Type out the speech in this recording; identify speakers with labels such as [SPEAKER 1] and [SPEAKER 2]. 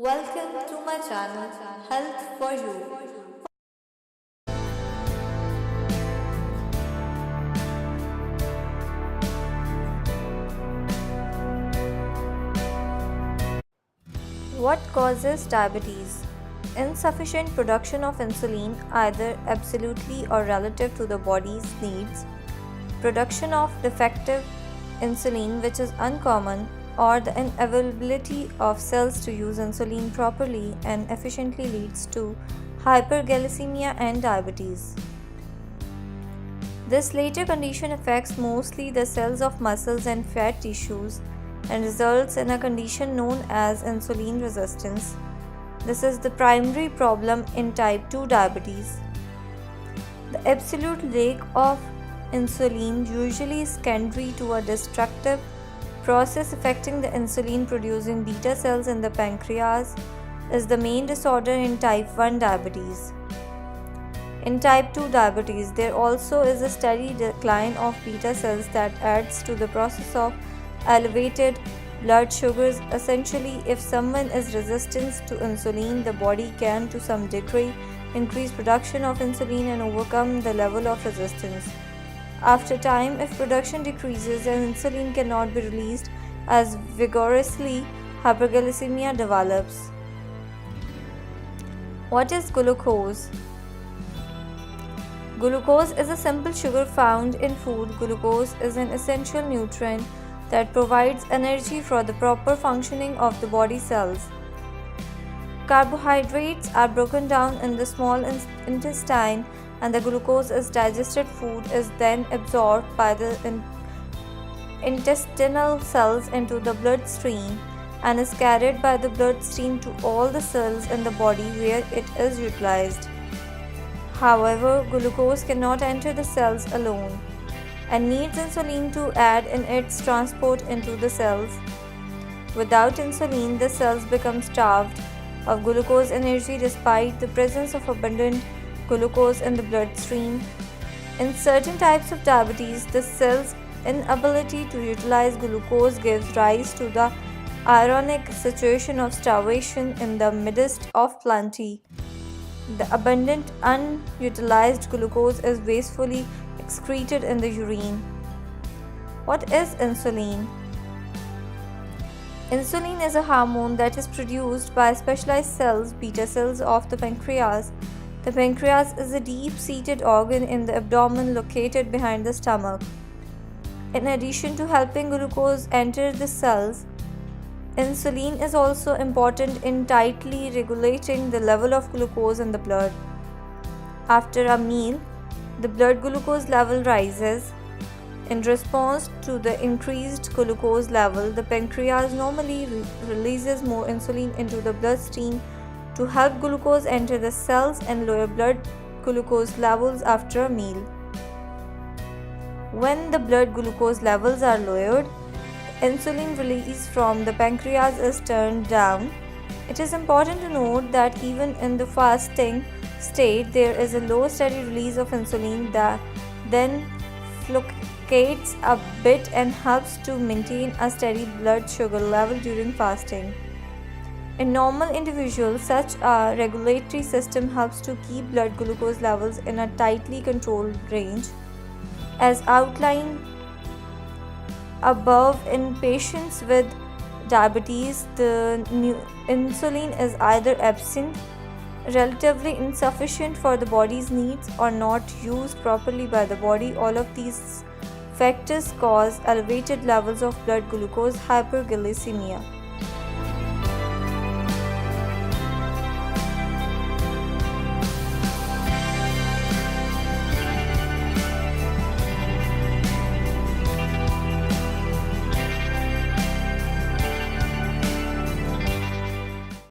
[SPEAKER 1] Welcome to my channel Health for You. What causes diabetes? Insufficient production of insulin, either absolutely or relative to the body's needs, production of defective insulin, which is uncommon, or the inavailability of cells to use insulin properly and efficiently leads to hyperglycemia and diabetes. This later condition affects mostly the cells of muscles and fat tissues and results in a condition known as insulin resistance. This is the primary problem in type 2 diabetes. The absolute lack of insulin, usually secondary to a destructive process affecting the insulin producing beta cells in the pancreas, is the main disorder in type 1 diabetes. In type 2 diabetes, there also is a steady decline of beta cells that adds to the process of elevated blood sugars. Essentially, if someone is resistant to insulin, the body can to some degree increase production of insulin and overcome the level of resistance. After time, if production decreases and insulin cannot be released as vigorously, hyperglycemia develops. What is glucose? Glucose is a simple sugar found in food. Glucose is an essential nutrient that provides energy for the proper functioning of the body cells. Carbohydrates are broken down in the small intestine, and the glucose is digested. Food is then absorbed by the intestinal cells into the bloodstream and is carried by the bloodstream to all the cells in the body where it is utilized. However, glucose cannot enter the cells alone and needs insulin to aid in its transport into the cells. Without insulin, the cells become starved of glucose energy despite the presence of abundant glucose in the bloodstream. In certain types of diabetes, the cell's inability to utilize glucose gives rise to the ironic situation of starvation in the midst of plenty. The abundant unutilized glucose is wastefully excreted in the urine. What is insulin? Insulin is a hormone that is produced by specialized cells, beta cells of the pancreas. The pancreas is a deep-seated organ in the abdomen located behind the stomach. In addition to helping glucose enter the cells, insulin is also important in tightly regulating the level of glucose in the blood. After a meal, the blood glucose level rises. In response to the increased glucose level, the pancreas normally releases more insulin into the bloodstream to help glucose enter the cells and lower blood glucose levels after a meal. When the blood glucose levels are lowered, insulin release from the pancreas is turned down. It is important to note that even in the fasting state, there is a low steady release of insulin that then fluctuates a bit and helps to maintain a steady blood sugar level during fasting. In normal individuals, such a regulatory system helps to keep blood glucose levels in a tightly controlled range. As outlined above, in patients with diabetes, the insulin is either absent, relatively insufficient for the body's needs, or not used properly by the body. All of these factors cause elevated levels of blood glucose, hyperglycemia.